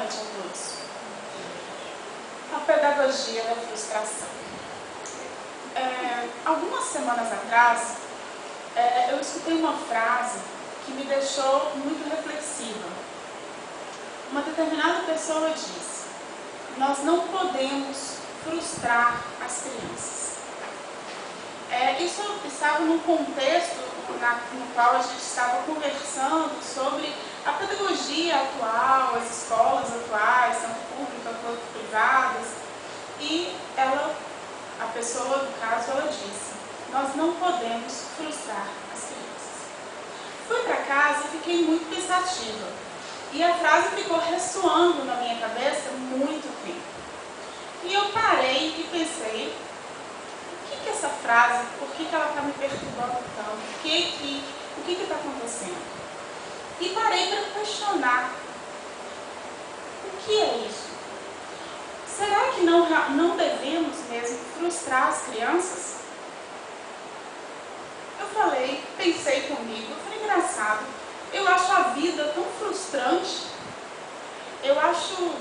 noite a todos. A pedagogia da frustração. Algumas semanas atrás, eu escutei uma frase que me deixou muito reflexiva. Uma determinada pessoa disse: nós não podemos frustrar as crianças. Isso estava num contexto no qual a gente estava conversando sobre a pedagogia atual, as escolas atuais, tanto públicas quanto privadas, e a pessoa, no caso, ela disse: nós não podemos frustrar as crianças. Fui para casa e fiquei muito pensativa, e a frase ficou ressoando na minha cabeça muito tempo. E eu parei e pensei: o que essa frase, por que ela está me perturbando tanto? O que está acontecendo? E parei para questionar: o que é isso? Será que não devemos mesmo frustrar as crianças? Eu pensei comigo, engraçado, eu acho a vida tão frustrante. Eu acho,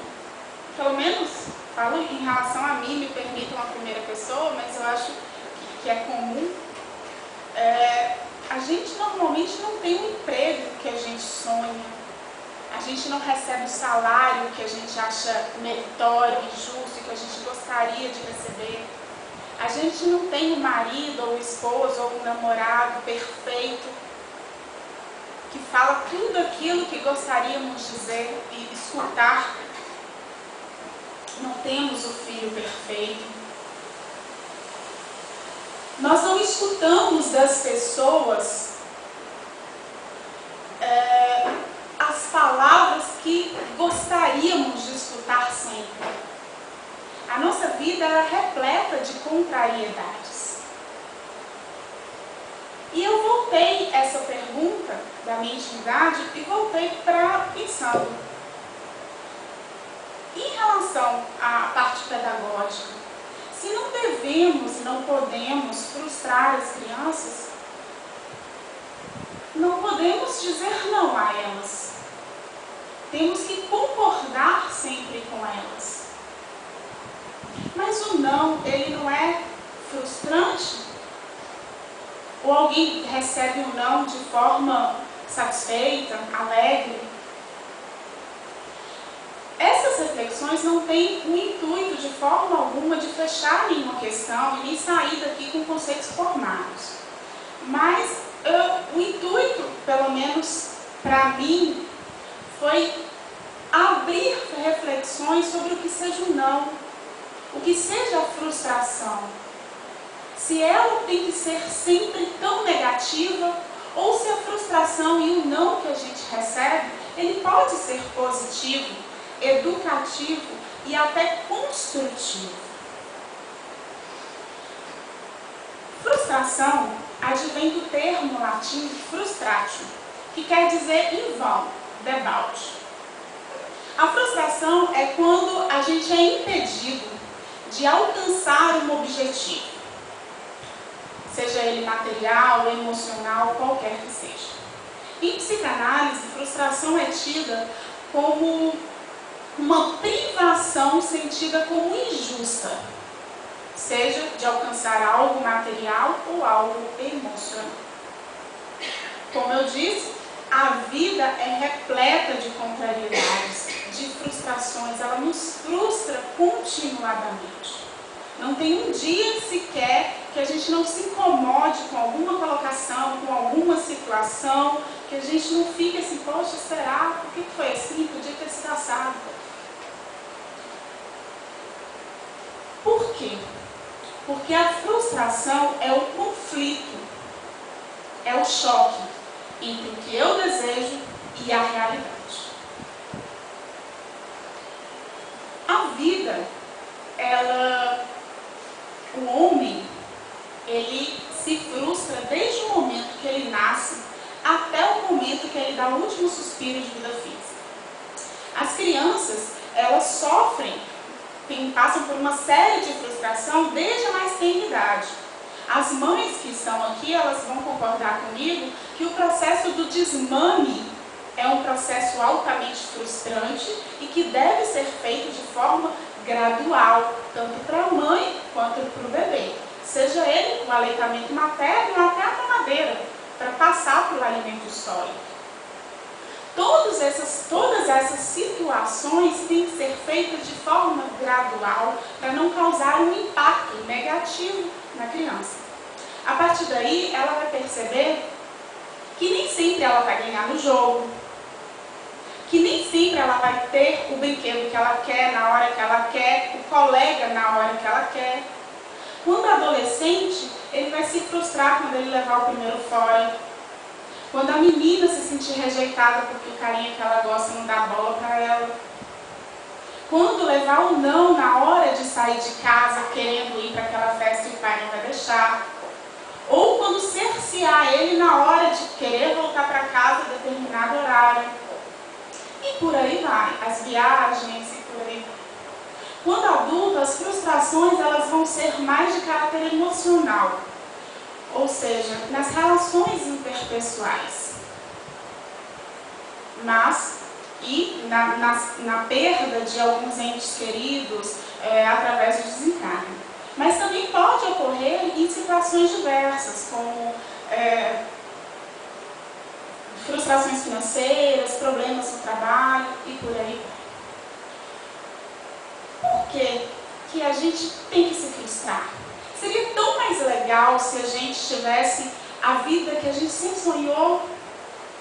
pelo menos, falo em relação a mim, me permitam a primeira pessoa, mas eu acho que é comum. A gente normalmente não tem um emprego que a gente sonha, a gente não recebe o salário que a gente acha meritório e justo e que a gente gostaria de receber. A gente não tem um marido ou um esposo ou um namorado perfeito que fala tudo aquilo que gostaríamos de dizer e escutar. Não temos o filho perfeito. Nós não escutamos das pessoas as palavras que gostaríamos de escutar sempre. A nossa vida era repleta de contrariedades. E eu voltei essa pergunta da minha intimidade e voltei para pensando. Em relação à parte pedagógica, se não devemos e não podemos frustrar as crianças, não podemos dizer não a elas. Temos que concordar sempre com elas. Mas o não, ele não é frustrante? Ou alguém recebe o não de forma satisfeita, alegre? Essas reflexões não têm o intuito de forma alguma de fechar nenhuma questão e nem sair daqui com conceitos formados. Mas o intuito, pelo menos para mim, foi abrir reflexões sobre o que seja o não, o que seja a frustração. Se ela tem que ser sempre tão negativa, ou se a frustração e o não que a gente recebe, ele pode ser positivo, educativo e até construtivo. Frustração advém do termo latim frustratio, que quer dizer em vão, debalde. A frustração é quando a gente é impedido de alcançar um objetivo, seja ele material, emocional, qualquer que seja. Em psicanálise, frustração é tida como uma privação sentida como injusta, seja de alcançar algo material ou algo emocional. Como eu disse, a vida é repleta de contrariedades, de frustrações, ela nos frustra continuadamente. Não tem um dia sequer que a gente não se incomode com alguma colocação, com alguma situação, que a gente não fique assim: poxa, será? Por que foi assim? Podia ter sido assado. Por quê? Porque a frustração é o conflito, é o choque entre o que eu desejo e a realidade. A vida, o homem, ele se frustra desde o momento que ele nasce até o momento que ele dá o último suspiro de vida física. As crianças, elas sofrem, passam por uma série de frustração desde a mais tenra idade. As mães que estão aqui, elas vão concordar comigo que o processo do desmame é um processo altamente frustrante e que deve ser feito de forma gradual, tanto para a mãe quanto para o bebê. Seja ele o aleitamento materno ou até a mamadeira, para passar para o alimento sólido. Todas essas situações têm que ser feitas de forma gradual para não causar um impacto negativo na criança. A partir daí, ela vai perceber que nem sempre ela vai ganhar no jogo, que nem sempre ela vai ter o brinquedo que ela quer, na hora que ela quer, o colega na hora que ela quer. Quando adolescente, ele vai se frustrar quando ele levar o primeiro fora. Quando a menina se sentir rejeitada porque o carinha que ela gosta não dá bola para ela. Quando levar o não na hora de sair de casa, querendo ir para aquela festa e o pai não vai deixar. Ou quando cercear ele na hora de querer voltar para casa a determinado horário. E por aí vai, as viagens e por aí vai. Quando adulto, as frustrações elas vão ser mais de caráter emocional, ou seja, nas relações interpessoais. E na perda de alguns entes queridos através do desencarne. Mas também pode ocorrer em situações diversas, como frustrações financeiras, problemas no trabalho e por aí vai. Por que a gente tem que se frustrar? Seria tão mais legal se a gente tivesse a vida que a gente sempre sonhou,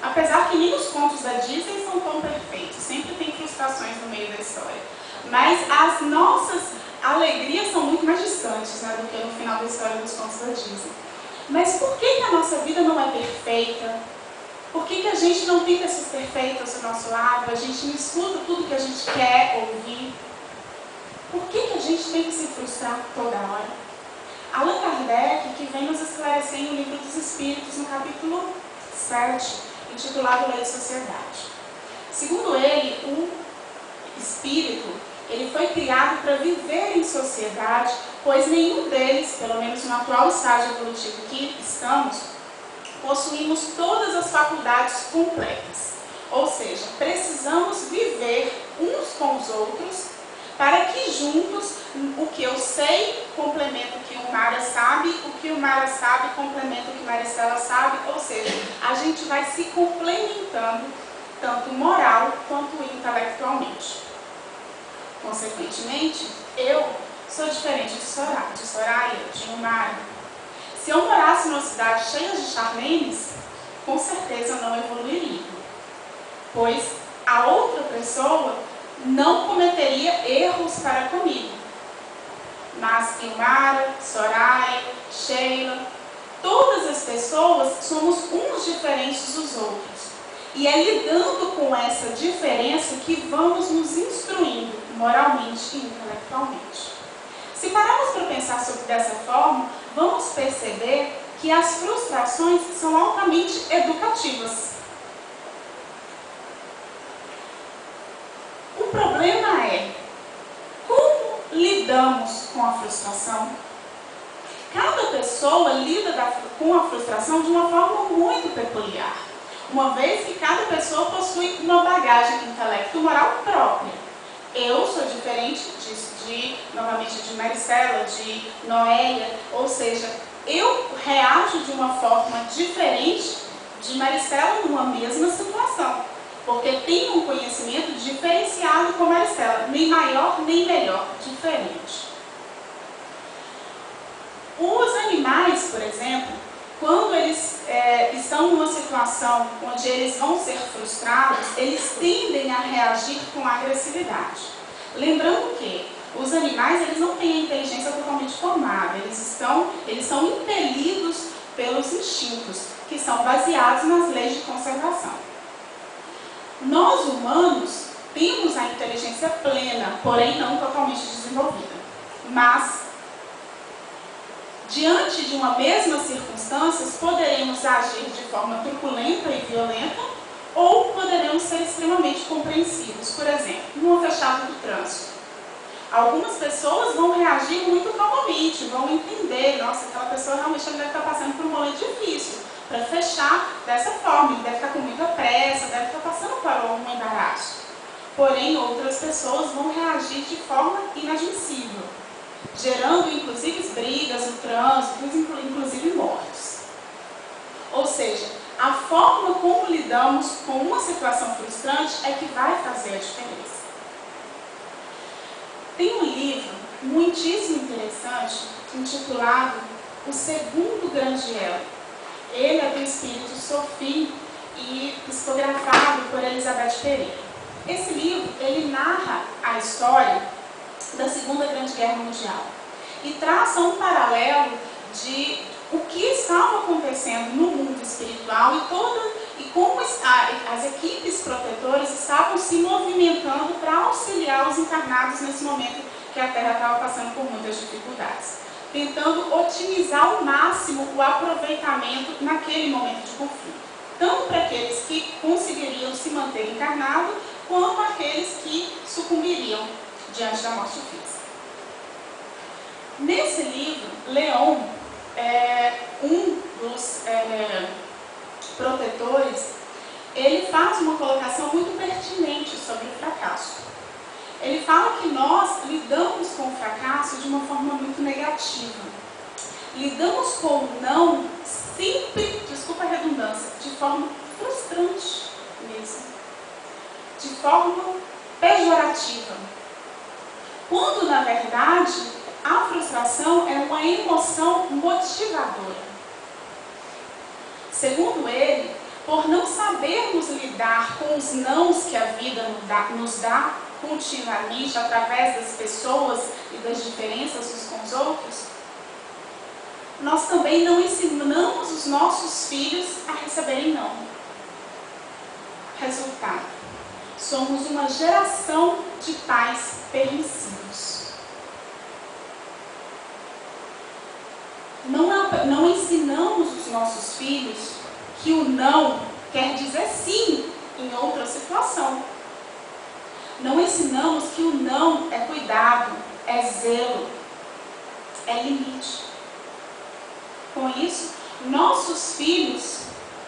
apesar que nem os contos da Disney são tão perfeitos, sempre tem frustrações no meio da história. Mas as nossas alegrias são muito mais distantes, né, do que no final da história dos contos da Disney. Mas por que a nossa vida não é perfeita? Por que a gente não tem pessoas perfeitas ao nosso lado? A gente não escuta tudo que a gente quer ouvir? Por que a gente tem que se frustrar toda hora? Allan Kardec, que vem nos esclarecer no Livro dos Espíritos, no capítulo 7, intitulado Lei de Sociedade. Segundo ele, o espírito ele foi criado para viver em sociedade, pois nenhum deles, pelo menos no atual estágio evolutivo que estamos, possuímos todas as faculdades completas. Ou seja, precisamos viver uns com os outros para que juntos o que eu sei complementa o que o Mara sabe, o que o Mara sabe complementa o que Maricela sabe, ou seja, a gente vai se complementando tanto moral quanto intelectualmente. Consequentemente, eu sou diferente de Soraya, de Mara. Se eu morasse numa cidade cheia de Charlenes, com certeza eu não evoluiria, pois a outra pessoa não cometeria erros para comigo. Mas Ilmara, Soraya, Sheila, todas as pessoas somos uns diferentes dos outros. E é lidando com essa diferença que vamos nos instruindo moralmente e intelectualmente. Se pararmos para pensar sobre dessa forma, vamos perceber que as frustrações são altamente educativas. O problema é como lidamos com a frustração. Cada pessoa lida com a frustração de uma forma muito peculiar, uma vez que cada pessoa possui uma bagagem intelecto-moral própria. Eu sou diferente novamente de Maricela, de Noélia, ou seja, eu reajo de uma forma diferente de Maricela numa mesma situação, porque tenho um conhecimento diferenciado com Maricela, nem maior nem melhor, diferente. Os animais, por exemplo, quando eles estão numa situação onde eles vão ser frustrados, eles tendem a reagir com agressividade. Lembrando que os animais eles não têm a inteligência totalmente formada, eles são impelidos pelos instintos, que são baseados nas leis de conservação. Nós, humanos, temos a inteligência plena, porém não totalmente desenvolvida. Mas, diante de uma mesma circunstância, poderemos agir de forma truculenta e violenta, ou poderemos ser extremamente compreensivos. Por exemplo, numa fechada do trânsito. Algumas pessoas vão reagir muito calmamente, vão entender, nossa, aquela pessoa realmente deve estar passando por um momento difícil, para para fechar dessa forma. Ele deve estar com muita pressa, deve estar passando por algum embaraço. Porém, outras pessoas vão reagir de forma inadmissível, gerando inclusive brigas no trânsito, inclusive mortes. Ou seja, a forma como lidamos com uma situação frustrante é que vai fazer a diferença. Tem um livro muitíssimo interessante, intitulado O Segundo Grande Elo. Ele é do espírito Sophie e psicografado por Elizabeth Pereira. Esse livro, ele narra a história da Segunda Grande Guerra Mundial e traça um paralelo de o que estava acontecendo no mundo espiritual e como as equipes protetoras estavam se movimentando para auxiliar os encarnados nesse momento que a Terra estava passando por muitas dificuldades, tentando otimizar ao máximo o aproveitamento naquele momento de conflito, tanto para aqueles que conseguiriam se manter encarnados, quanto aqueles que sucumbiriam diante da morte física. Nesse livro, Leon, um dos protetores, ele faz uma colocação muito pertinente sobre o fracasso. Ele fala que nós lidamos com o fracasso de uma forma muito negativa. Lidamos com o não sempre, desculpa a redundância, de forma frustrante mesmo, de forma pejorativa. Quando, na verdade, a frustração é uma emoção motivadora. Segundo ele, por não sabermos lidar com os nãos que a vida nos dá continuamente através das pessoas e das diferenças uns com os outros, nós também não ensinamos os nossos filhos a receberem não. Resultado: somos uma geração de pais permissivos. Não ensinamos os nossos filhos que o não quer dizer sim em outra situação. Não ensinamos que o não é cuidado, é zelo, é limite. Com isso, nossos filhos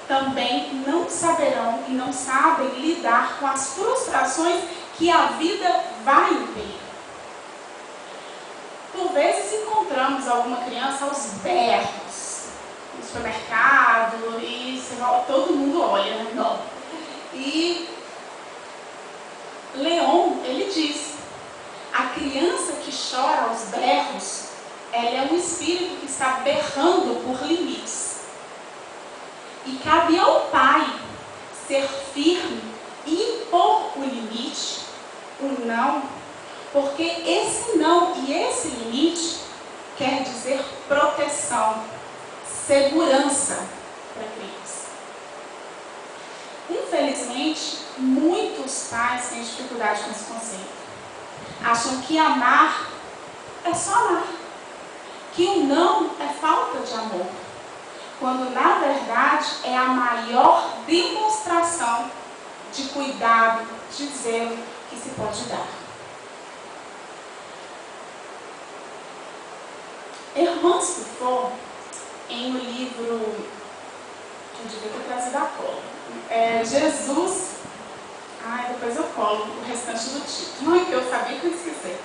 também não saberão e não sabem lidar com as frustrações que a vida vai impedir. Por vezes encontramos alguma criança aos berros no supermercado e todo mundo olha, né? Não. E Leon, ele diz, a criança que chora aos berros, ela é um espírito que está berrando por limites. E cabe ao pai ser firme e impor o limite, o não, porque esse não e esse limite quer dizer proteção, segurança para a criança. Infelizmente, muitos pais têm dificuldade com esse conceito. Acham que amar é só amar, que o não é falta de amor, quando na verdade é a maior demonstração de cuidado, de zelo que se pode dar. Hermance Foucault, em um livro, eu devia ter trazido a cola, Jesus, depois eu colo o restante do título, não é que eu sabia que eu esqueci.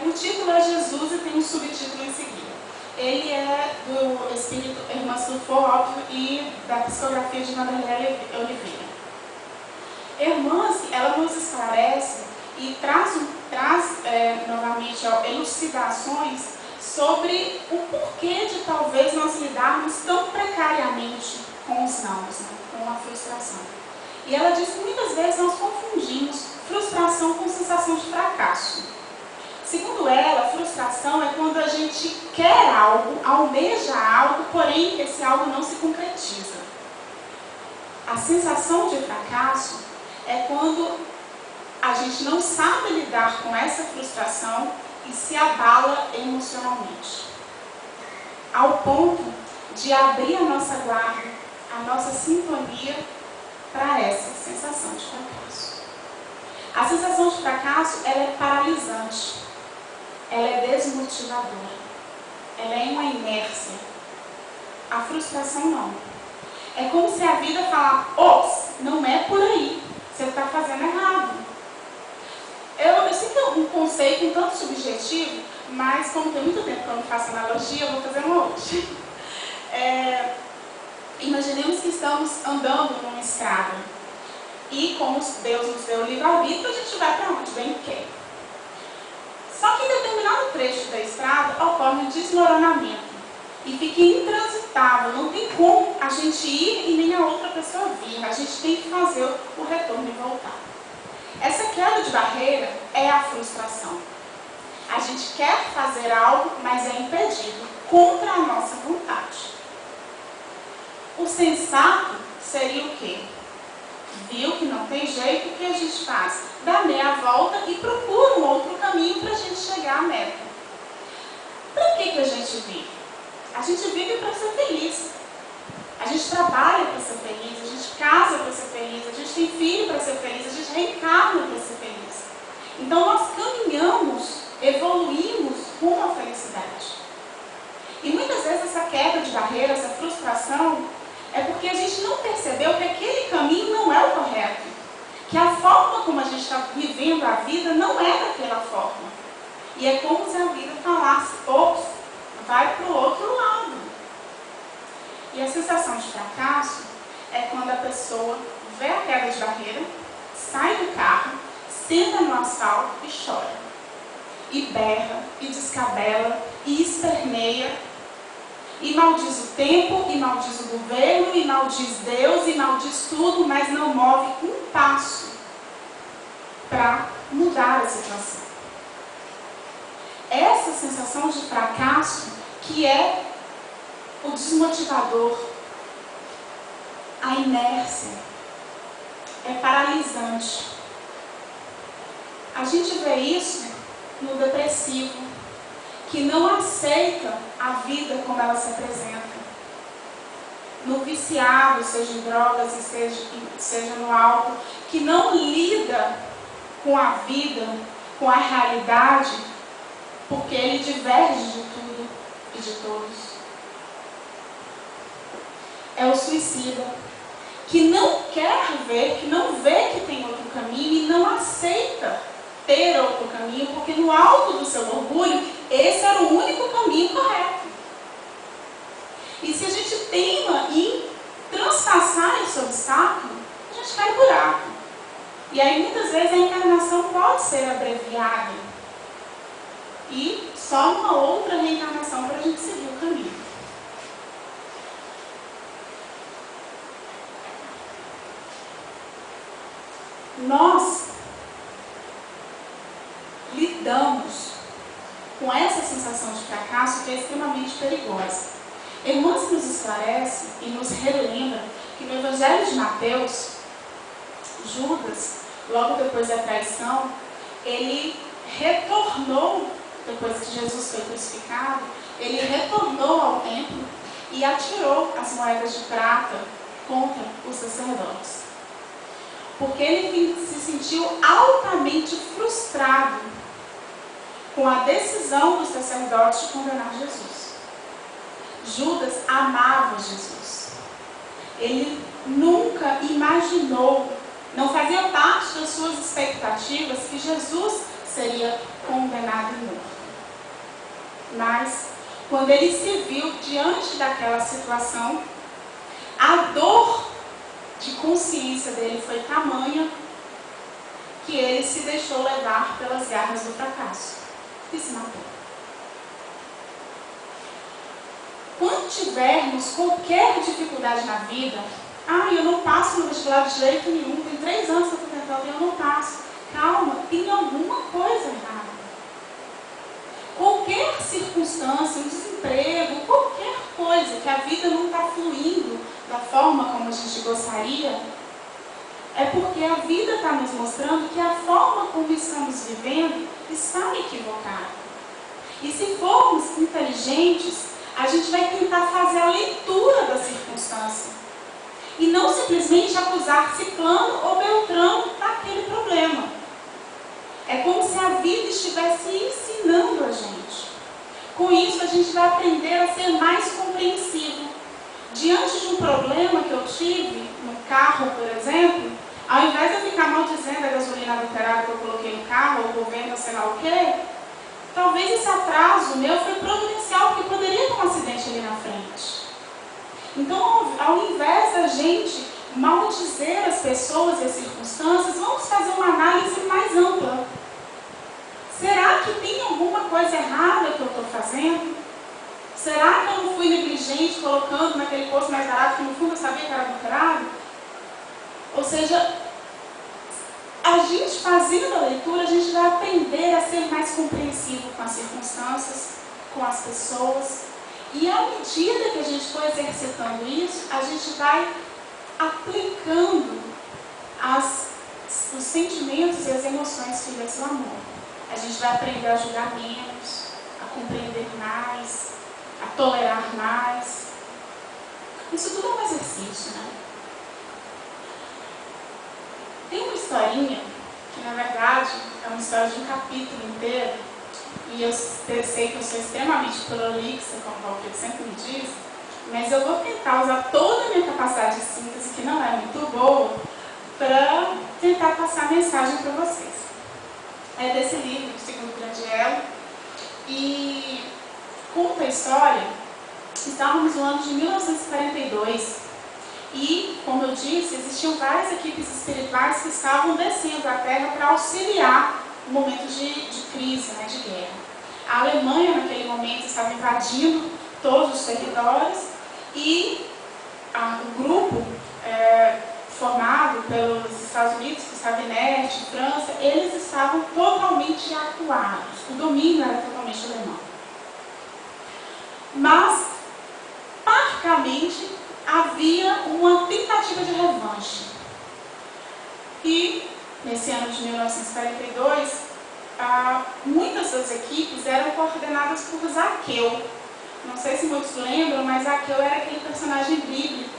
O título é Jesus e tem um subtítulo em seguida. Ele é do espírito Hermance Foucault, óbvio, e da psicografia de Vanderlei Oliveira. Hermance, ela nos esclarece e traz novamente elucidações sobre o porquê de talvez nós lidarmos tão precariamente com os nãos, né? Com a frustração. E ela diz que muitas vezes nós confundimos frustração com sensação de fracasso. Segundo ela, frustração é quando a gente quer algo, almeja algo, porém esse algo não se concretiza. A sensação de fracasso é quando a gente não sabe lidar com essa frustração e se abala emocionalmente, ao ponto de abrir a nossa guarda, a nossa sintonia para essa sensação de fracasso. A sensação de fracasso, ela é paralisante, ela é desmotivadora, ela é uma inércia. A frustração não. É como se a vida falasse, ops, não é por aí, você está fazendo errado. Eu sei que é um conceito um tanto subjetivo, mas como tem muito tempo que eu não faço analogia, eu vou fazer uma hoje. Imaginemos que estamos andando numa estrada e como Deus nos deu o livre-arbítrio, a gente vai para onde bem quer. Só que em determinado trecho da estrada ocorre um desmoronamento e fica intransitável, não tem como a gente ir e nem a outra pessoa vir, a gente tem que fazer o retorno e voltar. Essa queda de barreira é a frustração. A gente quer fazer algo, mas é impedido, contra a nossa vontade. O sensato seria o quê? Viu que não tem jeito, o que a gente faz? Dá meia volta e procura um outro caminho para a gente chegar à meta. Para que a gente vive? A gente vive para ser feliz. A gente trabalha para ser feliz, a gente casa para ser feliz, a gente tem filho para ser feliz, a gente reencarna para ser feliz. Então nós caminhamos, evoluímos rumo à felicidade. E muitas vezes essa quebra de barreira, essa frustração, é porque a gente não percebeu que aquele caminho não é o correto. Que a forma como a gente está vivendo a vida não é daquela forma. E é como se a vida falasse, ops, vai para o outro lado. E a sensação de fracasso é quando a pessoa vê a queda de barreira, sai do carro, senta no asfalto e chora. E berra, e descabela, e esperneia, e maldiz o tempo, e maldiz o governo, e maldiz Deus, e maldiz tudo, mas não move um passo para mudar a situação. Essa sensação de fracasso que é o desmotivador, a inércia, é paralisante. A gente vê isso no depressivo, que não aceita a vida como ela se apresenta. No viciado, seja em drogas, seja no álcool, que não lida com a vida, com a realidade, porque ele diverge de tudo e de todos. É o suicida, que não quer ver, que não vê que tem outro caminho e não aceita ter outro caminho, porque no alto do seu orgulho, esse era o único caminho correto. E se a gente teima em transpassar esse obstáculo, a gente cai no buraco. E aí muitas vezes a encarnação pode ser abreviada e só uma outra reencarnação para a gente seguir o caminho. Nós lidamos com essa sensação de fracasso que é extremamente perigosa. Emmanuel nos esclarece e nos relembra que no Evangelho de Mateus, Judas, logo depois da traição, ele retornou, depois que Jesus foi crucificado, ele retornou ao templo e atirou as moedas de prata contra os sacerdotes. Porque ele se sentiu altamente frustrado com a decisão dos sacerdotes de condenar Jesus. Judas amava Jesus. Ele nunca imaginou, não fazia parte das suas expectativas que Jesus seria condenado e morto. Mas, quando ele se viu diante daquela situação, a dor de consciência dele foi tamanha que ele se deixou levar pelas garras do fracasso e se matou. Quando tivermos qualquer dificuldade na vida, eu não passo no vestibular de jeito nenhum, tem 3 anos que eu estou tentando e eu não passo. Calma, tem alguma coisa errada. Qualquer circunstância, um desemprego, qualquer coisa que a vida não está fluindo da forma como a gente gostaria, é porque a vida está nos mostrando que a forma como estamos vivendo está equivocada. E se formos inteligentes, a gente vai tentar fazer a leitura da circunstância. E não simplesmente acusar ciclano ou beltrano daquele problema. É como se a vida estivesse ensinando a gente. Com isso, a gente vai aprender a ser mais compreensivo, diante de um problema que eu tive no carro, por exemplo, ao invés de eu ficar maldizendo a gasolina adulterada que eu coloquei no carro, ou o governo, sei lá o quê, talvez esse atraso meu foi providencial, porque poderia ter um acidente ali na frente. Então, ao invés da gente maldizer as pessoas e as circunstâncias, vamos fazer uma análise mais ampla. Será que tem alguma coisa errada que eu estou fazendo? Será que eu não fui negligente colocando naquele posto mais barato que no fundo eu sabia que era adulterado? Ou seja, a gente fazendo a leitura, a gente vai aprender a ser mais compreensivo com as circunstâncias, com as pessoas. E à medida que a gente for exercitando isso, a gente vai aplicando os sentimentos e as emoções filhas do amor. A gente vai aprender a julgar menos, a compreender mais, a tolerar mais. Isso tudo é um exercício, né? Tem uma historinha, que na verdade é uma história de um capítulo inteiro, e eu sei que eu sou extremamente prolixa, como o Valquírio sempre me diz, mas eu vou tentar usar toda a minha capacidade de síntese, que não é muito boa, para tentar passar a mensagem para vocês. É desse livro, do Segundo Grande Elo, e conta a história. Estávamos no ano de 1942 e, como eu disse, existiam várias equipes espirituais que estavam descendo à Terra para auxiliar no momento de crise, né, de guerra. A Alemanha, naquele momento, estava invadindo todos os territórios e o grupo formado pelos Estados Unidos, que estava inerte, França, eles estavam totalmente acuados. O domínio era totalmente alemão. Mas, parcamente, havia uma tentativa de revanche. E, nesse ano de 1942, muitas das equipes eram coordenadas por Zaqueu. Não sei se muitos lembram, mas Zaqueu era aquele personagem bíblico.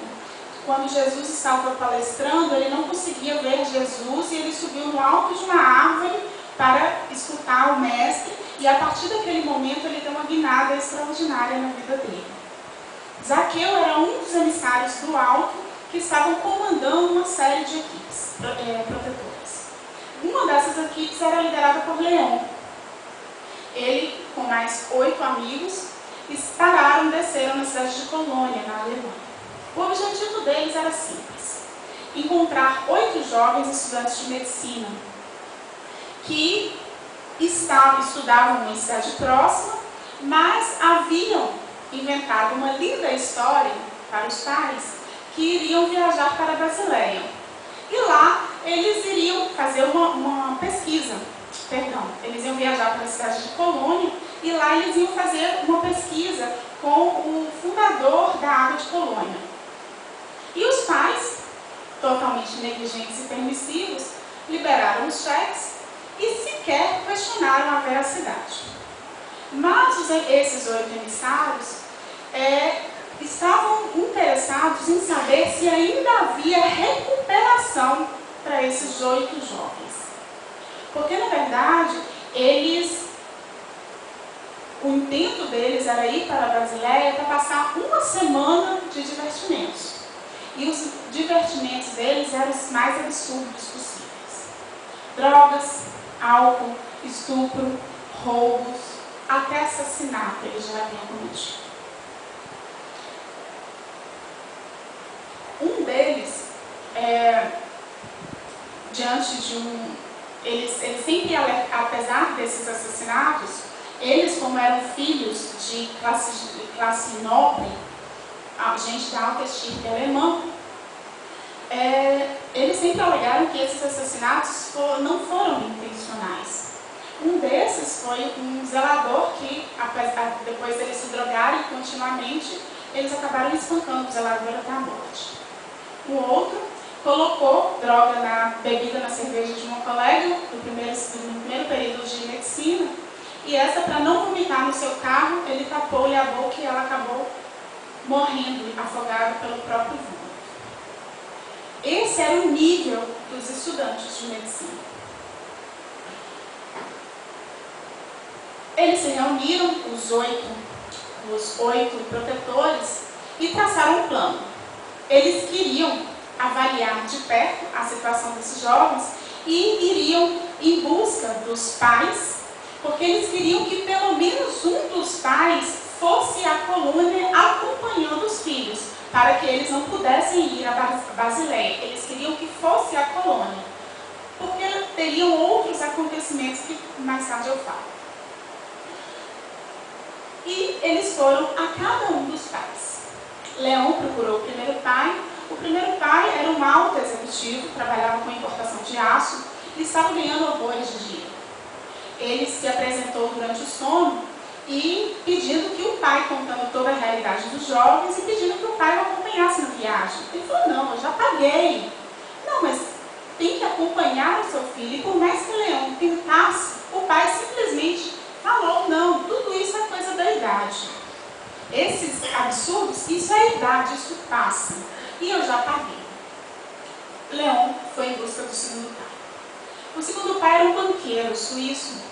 Quando Jesus estava palestrando, ele não conseguia ver Jesus e ele subiu no alto de uma árvore para escutar o mestre, e a partir daquele momento ele deu uma guinada extraordinária na vida dele. Zaqueu era um dos emissários do alto que estavam comandando uma série de equipes protetoras. Uma dessas equipes era liderada por Leão. Ele, com mais 8 amigos, desceram na cidade de Colônia, na Alemanha. O objetivo deles era simples: encontrar 8 jovens estudantes de medicina que estudavam em uma cidade próxima, mas haviam inventado uma linda história para os pais que iriam viajar para a Basileia. E lá eles iriam fazer uma pesquisa. Eles iam viajar para a cidade de Colônia e lá eles iam fazer uma pesquisa com o fundador da água de Colônia. E os pais, totalmente negligentes e permissivos, liberaram os cheques e sequer questionaram a veracidade. Mas esses 8 emissários estavam interessados em saber se ainda havia recuperação para esses 8 jovens. Porque, na verdade, o intento deles era ir para a Basileia para passar uma semana de divertimentos. E os divertimentos deles eram os mais absurdos possíveis. Drogas, álcool, estupro, roubos, até assassinato eles já haviam cometido. Um deles, diante de eles sempre, apesar desses assassinatos, eles, como eram filhos de classe nobre, gente da alta estirpe alemã, eles sempre alegaram que esses assassinatos não foram intencionais. Um desses foi um zelador que, depois deles se drogarem continuamente, eles acabaram espancando o zelador até a morte. O outro colocou droga na bebida, na cerveja de uma colega, no primeiro período de medicina, e essa, para não vomitar no seu carro, ele tapou-lhe a boca e ela acabou morrendo, afogada pelo próprio vômito. Esse era o nível dos estudantes de medicina. Eles se reuniram, os oito protetores, e traçaram um plano. Eles queriam avaliar de perto a situação desses jovens e iriam em busca dos pais, porque eles queriam que pelo menos um dos pais fosse à colônia acompanhando os filhos, para que eles não pudessem ir a Basileia. Eles queriam que fosse à colônia, porque teriam outros acontecimentos que mais tarde eu falo. E eles foram a cada um dos pais. Leão procurou o primeiro pai. O primeiro pai era um alto executivo, trabalhava com importação de aço e estava ganhando horrores de dinheiro. Ele se apresentou durante o sono e pedindo que o pai, contando toda a realidade dos jovens e pedindo que o pai o acompanhasse na viagem. Ele falou, não, eu já paguei. Não, mas tem que acompanhar o seu filho. E por mais que Leão tentasse, o pai simplesmente falou, não, tudo isso é coisa da idade. Esses absurdos, isso é idade, isso passa. E eu já paguei. Leão foi em busca do segundo pai. O segundo pai era um banqueiro suíço.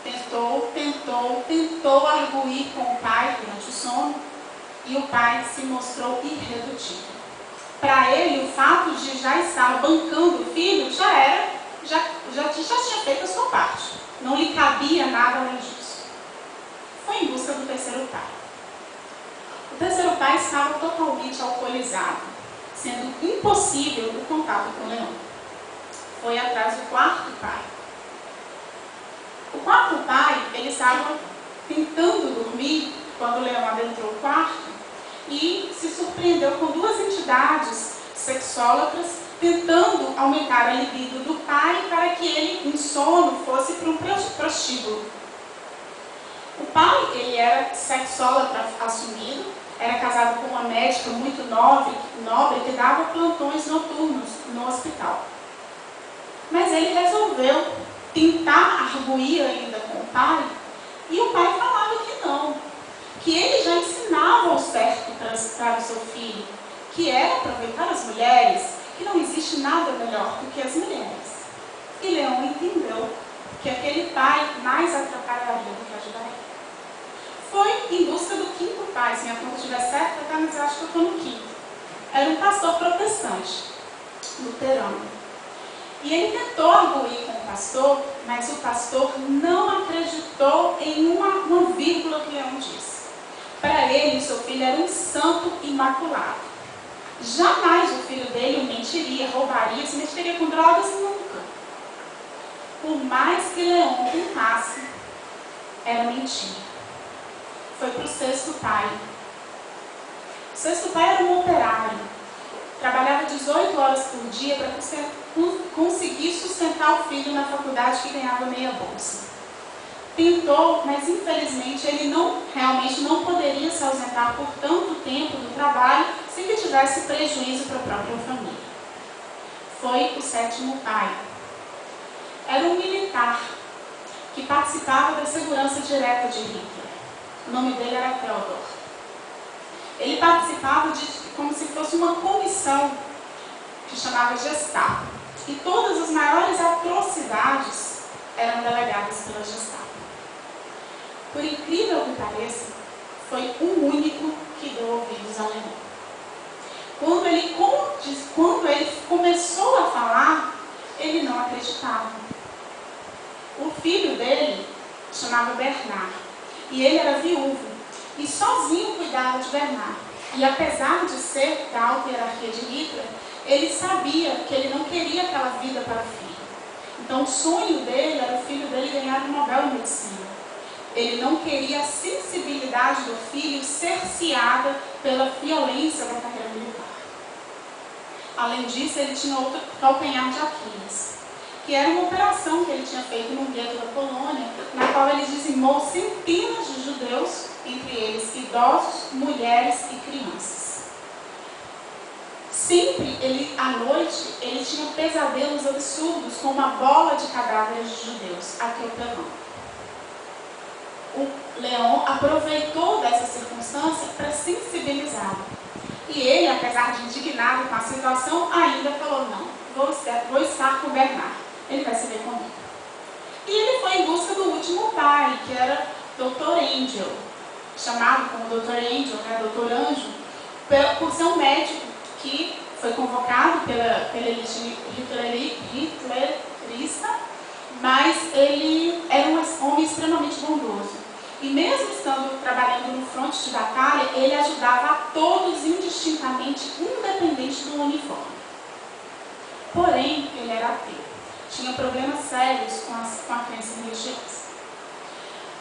Tentou arguir com o pai durante o sono e o pai se mostrou irredutível. Para ele, o fato de já estar bancando o filho já tinha feito a sua parte. Não lhe cabia nada além disso. Foi em busca do terceiro pai. O terceiro pai estava totalmente alcoolizado, sendo impossível o contato com o Leão. Foi atrás do quarto pai. O quarto pai, ele estava tentando dormir quando o Leão adentrou o quarto e se surpreendeu com duas entidades sexólatras tentando aumentar a libido do pai para que ele, em sono, fosse para um prostíbulo. O pai, ele era sexólatra assumido, era casado com uma médica muito nobre que dava plantões noturnos no hospital. Mas ele resolveu tentar arguir ainda com o pai, e o pai falava que não, que ele já ensinava o certo para o seu filho, que era aproveitar as mulheres, que não existe nada melhor do que as mulheres. E Leão entendeu que aquele pai mais atrapalharia do que ajudaria. Foi em busca do quinto pai, se minha conta estiver certa, mas eu acho que eu estou no quinto. Era um pastor protestante, luterano. E ele tentou arguir com o pastor, mas o pastor não acreditou em uma vírgula que Leão disse. Para ele, o seu filho era um santo imaculado. Jamais o filho dele mentiria, roubaria, se meteria com drogas, nunca. Por mais que Leão tentasse, era mentira. Foi para o sexto pai. O sexto pai era um operário. Trabalhava 18 horas por dia para conseguir sustentar o filho na faculdade, que ganhava meia bolsa. Tentou, mas infelizmente ele realmente não poderia se ausentar por tanto tempo do trabalho sem que tivesse prejuízo para a própria família. Foi o sétimo pai. Era um militar que participava da segurança direta de Hitler. O nome dele era Theodor. Ele participava como se fosse uma comissão que chamava Gestapo. E todas as maiores atrocidades eram delegadas pela Gestapo. Por incrível que pareça, foi o único que deu ouvidos a Leão. Quando ele começou a falar, ele não acreditava. O filho dele chamava Bernard, e ele era viúvo, e sozinho cuidava de Bernard. E apesar de ser da alta hierarquia de Hitler, ele sabia que ele não queria aquela vida para o filho. Então o sonho dele era o filho dele ganhar o Nobel em Medicina. Ele não queria a sensibilidade do filho cerceada pela violência da carreira militar. Além disso, ele tinha outro calcanhar de Aquiles, que era uma operação que ele tinha feito no gueto da Polônia, na qual ele dizimou centenas de judeus, entre eles idosos, mulheres e crianças. Sempre, à noite, ele tinha pesadelos absurdos com uma bola de cadáveres de judeus atropelando. O Leão aproveitou dessa circunstância para sensibilizá-lo. E ele, apesar de indignado com a situação, ainda falou, não, vou estar com o Bernard, ele vai se ver comigo. E ele foi em busca do último pai, que era Dr. Angel. chamado como Dr. Angel, né, Dr. Anjo, por ser um médico que foi convocado pela elite hitlerista, mas ele era um homem extremamente bondoso. E mesmo estando trabalhando no fronte de batalha, ele ajudava a todos indistintamente, independente do uniforme. Porém, ele era ateu. Tinha problemas sérios com a crença religiosa.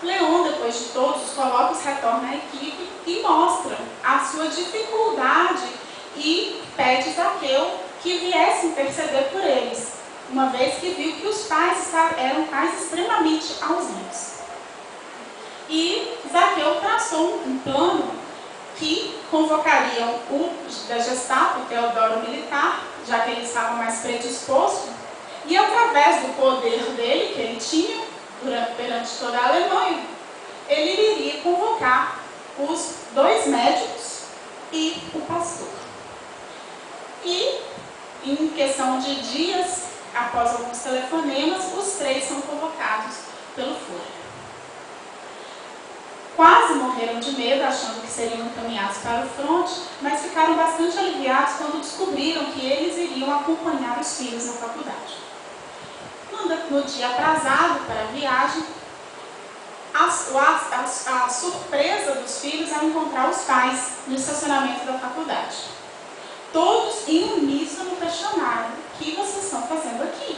Leon, depois de todos os colóquios, retorna à equipe e mostra a sua dificuldade e pede Zaqueu que viesse interceder por eles, uma vez que viu que os pais eram pais extremamente ausentes. E Zaqueu traçou um plano que convocariam o da Gestapo, o Teodoro militar, já que ele estava mais predisposto, e através do poder dele, que ele tinha perante toda a Alemanha, ele iria convocar os 2 médicos e o pastor. E, em questão de dias, após alguns telefonemas, os 3 são convocados pelo Führer. Quase morreram de medo, achando que seriam encaminhados para o fronte, mas ficaram bastante aliviados quando descobriram que eles iriam acompanhar os filhos na faculdade. No dia aprazado para a viagem, a surpresa dos filhos ao encontrar os pais no estacionamento da faculdade. Todos em uníssono questionaram: o que vocês estão fazendo aqui?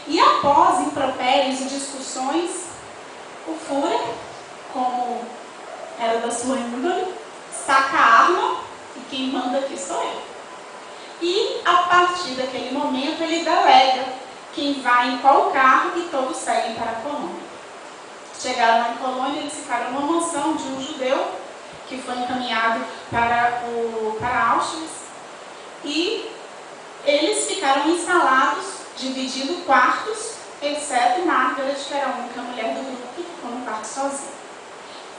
E após impropérios e discussões, o Führer, como era da sua índole, saca a arma e quem manda aqui sou eu. E a partir daquele momento ele delega quem vai em qual carro e todos seguem para a colônia. Chegaram lá em Colônia, eles ficaram numa mansão de um judeu que foi encaminhado para Auschwitz, e eles ficaram instalados, dividindo quartos, exceto Margaret, que era a única mulher do grupo que ficou no quarto sozinha.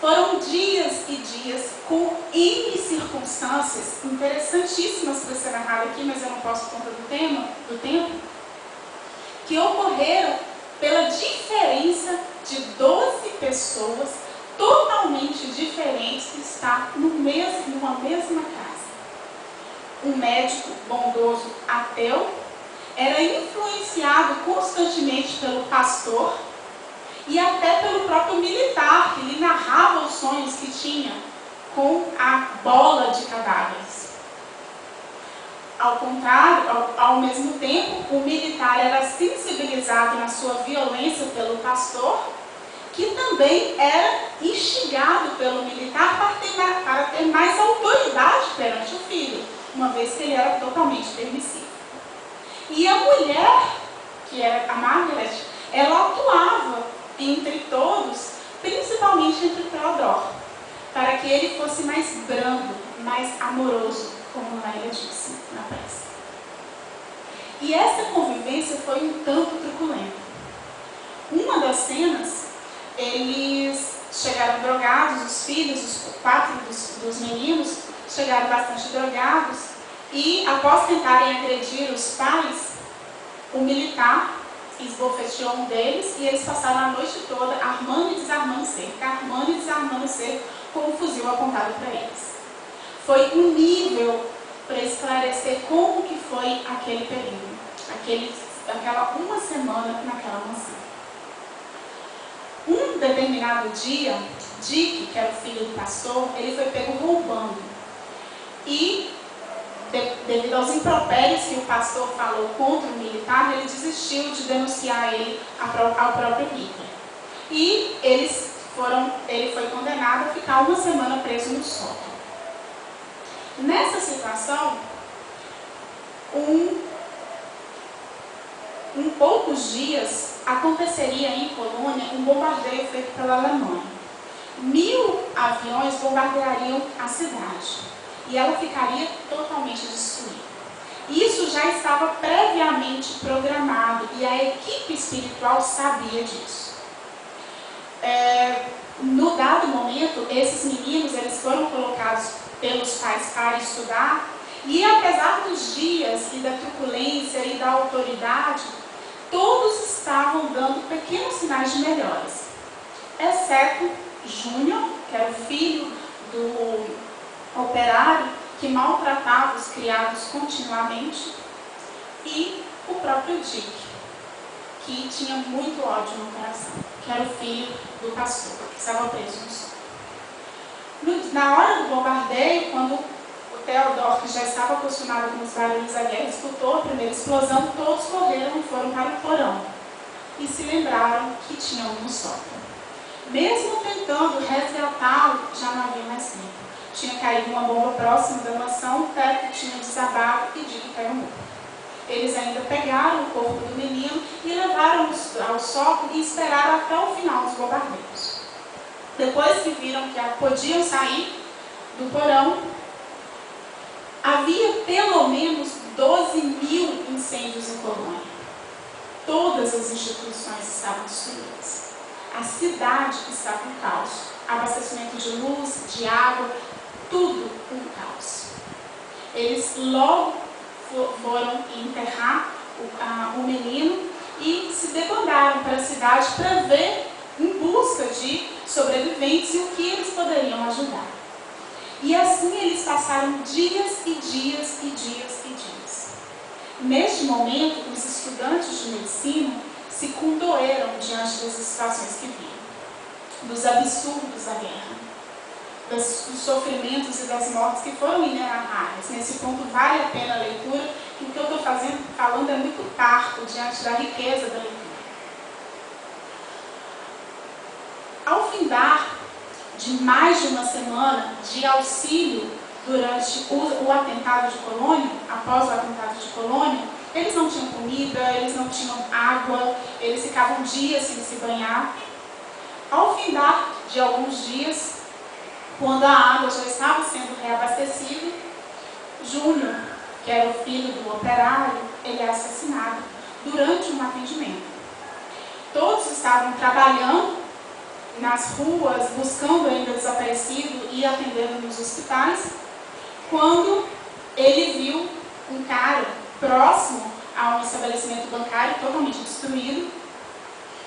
Foram dias e dias com N circunstâncias interessantíssimas para ser narrado aqui, mas eu não posso por conta do tempo, que ocorreram pela diferença de 12 pessoas totalmente diferentes que estão numa mesma casa. Um médico bondoso ateu era influenciado constantemente pelo pastor e até pelo próprio militar, que lhe narrava os sonhos que tinha com a bola de cadáveres. Ao contrário, ao mesmo tempo, o militar era sensibilizado na sua violência pelo pastor, que também era instigado pelo militar para ter mais autoridade perante o filho, uma vez que ele era totalmente permissivo. E a mulher, que era a Margaret, ela atuava entre todos, principalmente entre Teodoro, para que ele fosse mais brando, mais amoroso, como Naila disse na peça. E essa convivência foi um tanto truculenta. Uma das cenas, eles chegaram drogados, os filhos, os 4 dos meninos, chegaram bastante drogados, e após tentarem agredir os pais, o militar esbofeteou um deles e eles passaram a noite toda armando e desarmando cerca, armando e desarmando cerca com um fuzil apontado para eles. Foi um nível para esclarecer como que foi aquele período, aquela uma semana naquela mansão. Um determinado dia, Dick, que era o filho do pastor, ele foi pego roubando. E, devido aos impropérios que o pastor falou contra o militar, ele desistiu de denunciar ele ao próprio Hitler. E ele foi condenado a ficar uma semana preso no sótão. Nessa situação, em poucos dias, aconteceria em Colônia um bombardeio feito pela Alemanha. 1000 aviões bombardeariam a cidade e ela ficaria totalmente destruída. Isso já estava previamente programado e a equipe espiritual sabia disso. No dado momento, esses meninos eles foram colocados pelos pais para estudar, e apesar dos dias e da truculência e da autoridade, todos estavam dando pequenos sinais de melhoras, exceto Júnior que era o filho do operário, que maltratava os criados continuamente, e o próprio Dick, que tinha muito ódio no coração, que era o filho do pastor, que estava preso no sol. Na hora do bombardeio, quando o Theodore, que já estava acostumado com os barulhos da guerra, escutou a primeira explosão, todos correram e foram para o porão. E se lembraram que tinha um no sótão. Mesmo tentando resgatá-lo, já não havia mais tempo. Tinha caído uma bomba próxima da mansão, o teto tinha desabado e Dick caiu morto. Eles ainda pegaram o corpo do menino e levaram ao sótão e esperaram até o final dos bombardeios. Depois que viram que podiam sair do porão, havia pelo menos 12.000 incêndios em Colônia. Todas as instituições estavam destruídas. A cidade estava em caos. Abastecimento de luz, de água, tudo um caos. Eles logo foram enterrar o menino e se debandaram para a cidade para ver, em busca de sobreviventes e o que eles poderiam ajudar. E assim eles passaram dias e dias e dias e dias. Neste momento, os estudantes de medicina se condoeram diante das situações que viram, dos absurdos da guerra, dos sofrimentos e das mortes que foram inenarráveis. Nesse ponto vale a pena a leitura, e o que eu estou falando é muito parco diante da riqueza da leitura. Ao findar de mais de uma semana de auxílio durante o atentado de Colônia, após o atentado de Colônia, eles não tinham comida, eles não tinham água, eles ficavam dias sem se banhar. Ao findar de alguns dias, quando a água já estava sendo reabastecida, Júnior, que era o filho do operário, ele é assassinado durante um atendimento. Todos estavam trabalhando nas ruas, buscando ainda desaparecido e atendendo nos hospitais, quando ele viu um cara próximo a um estabelecimento bancário totalmente destruído,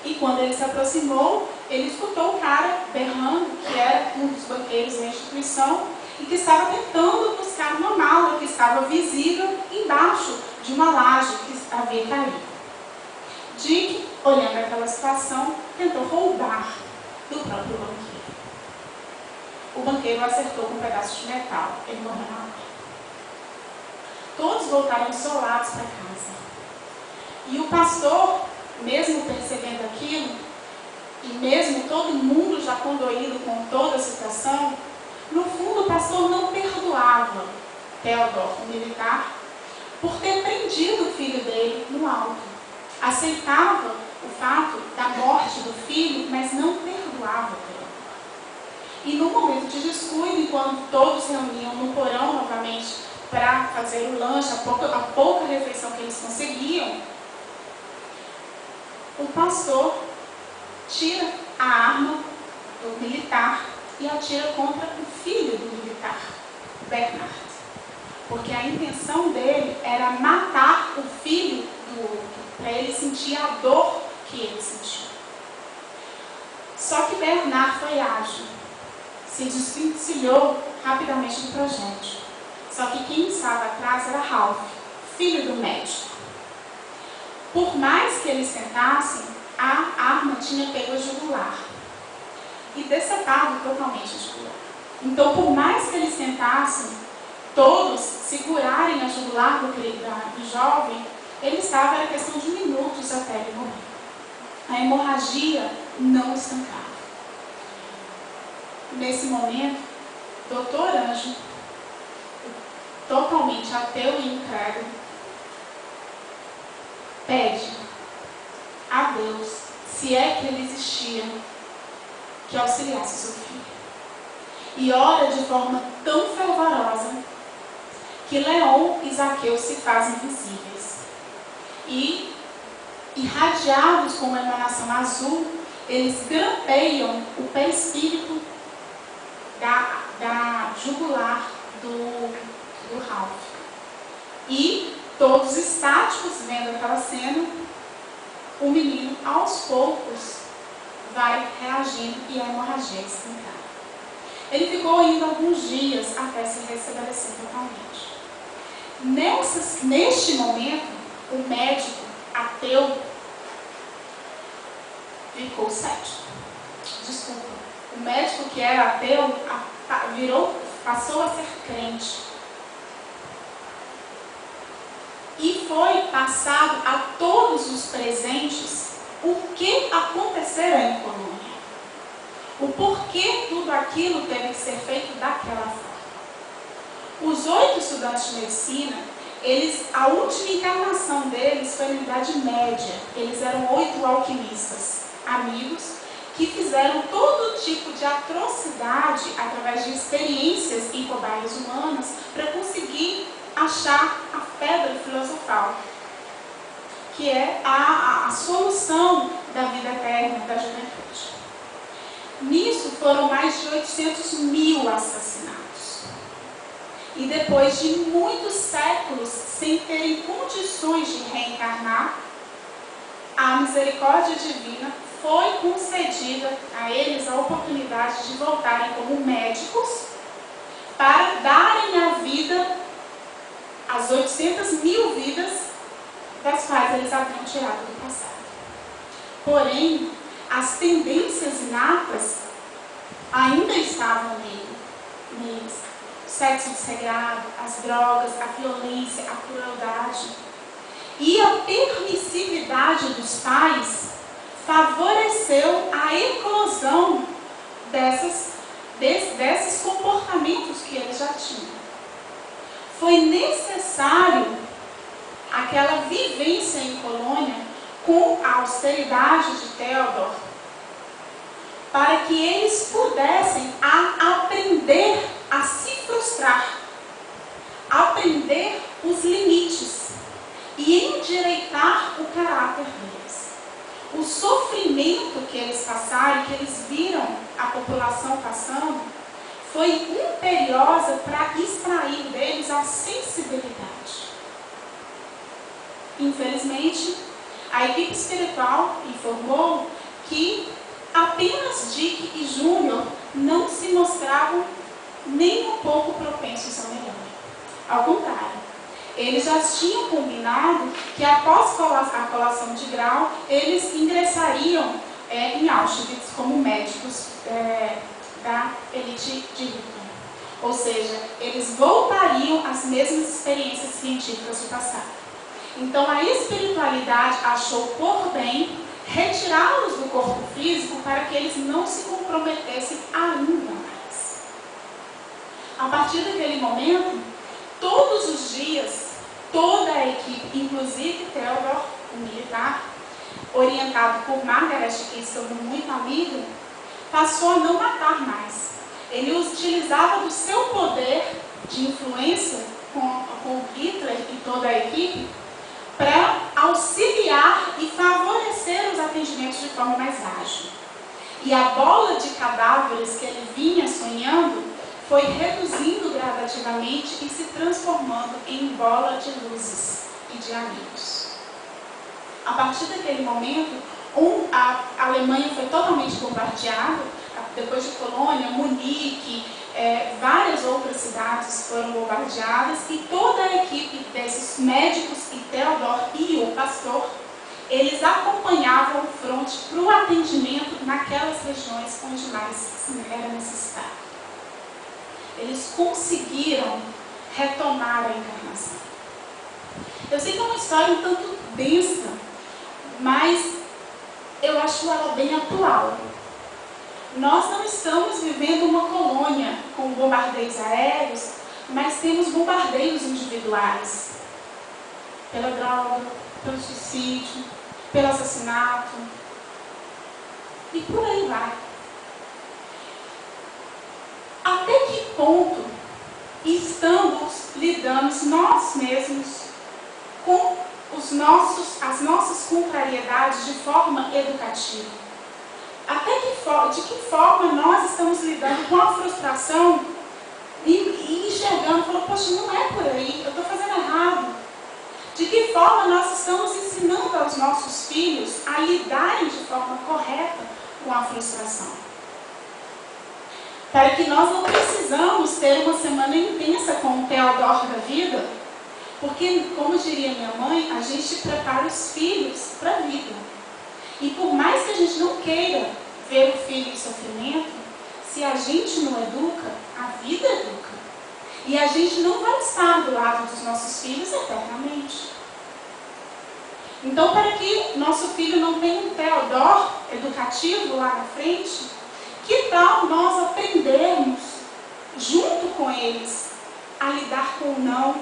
e quando ele se aproximou, ele escutou o cara berrando, que era um dos banqueiros da instituição, e que estava tentando buscar uma mala que estava visível embaixo de uma laje que havia caído. Dick, olhando aquela situação, tentou roubar do próprio banqueiro. O banqueiro o acertou com um pedaço de metal. Ele morreu na hora. Todos voltaram isolados para casa. E o pastor, mesmo percebendo aquilo, e mesmo todo mundo já condoído com toda a situação, no fundo o pastor não perdoava Theodore, o militar, por ter prendido o filho dele no alto. Aceitava o fato da morte do filho, mas não perdoava Theodore. E no momento de descuido, enquanto todos se reuniam no porão novamente para fazer o lanche, a pouca refeição que eles conseguiam, o pastor tira a arma do militar e atira contra o filho do militar, Bernard. Porque a intenção dele era matar o filho do outro, para ele sentir a dor que ele sentiu. Só que Bernard foi ágil, se desvencilhou rapidamente do projétil. Só que quem estava atrás era Ralph, filho do médico. Por mais que eles tentassem, a arma tinha pego a jugular e decepado totalmente a jugular. Então, por mais que eles tentassem, todos segurarem a jugular do jovem, ele estava, era questão de minutos até ele morrer. A hemorragia não estancava. Nesse momento, Dr. Anjo, totalmente ateu e incrédulo, pede a Deus, se é que ele existia, que auxiliasse seu filho. E ora de forma tão fervorosa que Leon e Zaqueu se fazem visíveis. E, irradiados com uma emanação azul, eles grampeiam o perispírito da jugular do Ralph. E, todos estáticos, vendo aquela cena, o menino, aos poucos, vai reagindo e a hemorragia estancada. Ele ficou ainda alguns dias até se restabelecer totalmente. Neste momento, o médico ateu ficou cético. Desculpa, o médico que era ateu passou a ser crente. E foi passado a todos os presentes o que acontecera em Colônia. O porquê tudo aquilo teve que ser feito daquela forma. Os 8 estudantes de medicina, a última encarnação deles foi na Idade Média. Eles eram 8 alquimistas, amigos, que fizeram todo tipo de atrocidade através de experiências em cobaias humanas para conseguir achar a pedra filosofal, que é a solução da vida eterna, da juventude. Nisso foram mais de 800 mil assassinatos. E depois de muitos séculos sem terem condições de reencarnar, a misericórdia divina foi concedida a eles a oportunidade de voltarem como médicos para darem a vida às 800 mil vidas das quais eles haviam tirado do passado. Porém, as tendências inatas ainda estavam neles. O sexo desregrado, as drogas, a violência, a crueldade. E a permissividade dos pais favoreceu a eclosão desses comportamentos que eles já tinham. Foi necessário aquela vivência em Colônia com a austeridade de Theodor para que eles pudessem aprender a se frustrar, aprender os limites e endireitar o caráter deles. O sofrimento que eles passaram, que eles viram a população passando, foi imperiosa para extrair deles a sensibilidade. Infelizmente, a equipe espiritual informou que apenas Dick e Júnior não se mostravam nem um pouco propensos ao melhor. Ao contrário, eles já tinham combinado que após a colação de grau, eles ingressariam em Auschwitz como médicos da elite de Hitler. Ou seja, eles voltariam às mesmas experiências científicas do passado. Então a espiritualidade achou por bem retirá-los do corpo físico para que eles não se comprometessem ainda mais. A partir daquele momento, todos os dias, toda a equipe, inclusive Theodor, o militar, orientado por Margaret, que sendo muito amiga, passou a não matar mais. Ele utilizava do seu poder de influência com Hitler e toda a equipe para auxiliar e favorecer os atendimentos de forma mais ágil. E a bola de cadáveres que ele vinha sonhando foi reduzindo gradativamente e se transformando em bola de luzes e de amigos. A partir daquele momento, a Alemanha foi totalmente bombardeada. Depois de Colônia, Munique, várias outras cidades foram bombardeadas e toda a equipe desses médicos e Theodor e o pastor, eles acompanhavam o fronte para o atendimento naquelas regiões onde mais era necessário. Eles conseguiram retomar a encarnação. Eu sei que é uma história um tanto densa, mas eu acho ela bem atual. Nós não estamos vivendo uma colônia com bombardeios aéreos, mas temos bombardeios individuais. Pela droga, pelo suicídio, pelo assassinato. E por aí vai. Até que ponto estamos lidando nós mesmos com as nossas contrariedades de forma educativa? De que forma nós estamos lidando com a frustração e enxergando, falando, poxa, não é por aí, eu estou fazendo errado. De que forma nós estamos ensinando aos nossos filhos a lidarem de forma correta com a frustração? para que nós não precisamos ter uma semana intensa com o Theodore da vida, porque, como diria minha mãe, a gente prepara os filhos para a vida. E por mais que a gente não queira ver o filho em sofrimento, se a gente não educa, a vida educa. E a gente não vai estar do lado dos nossos filhos eternamente. Então, para que nosso filho não tenha um Theodore educativo lá na frente, que tal nós aprendermos, junto com eles, a lidar com o não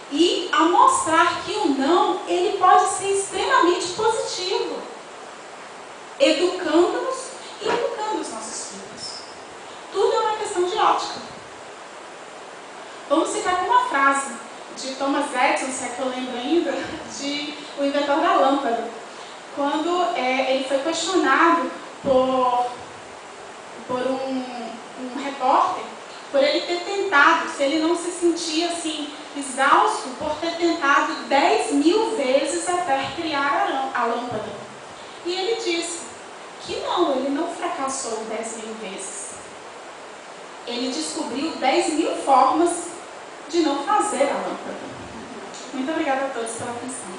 e a mostrar que o não, ele pode ser extremamente positivo, educando-nos e educando os nossos filhos. Tudo é uma questão de ótica. Vamos ficar com uma frase de Thomas Edison, se é que eu lembro ainda, de o inventor da lâmpada, quando ele foi questionado por um repórter, por ele ter tentado, se ele não se sentia assim, exausto, por ter tentado 10.000 vezes até criar a lâmpada. E ele disse que não, ele não fracassou 10.000 vezes. Ele descobriu 10.000 formas de não fazer a lâmpada. Muito obrigada a todos pela atenção.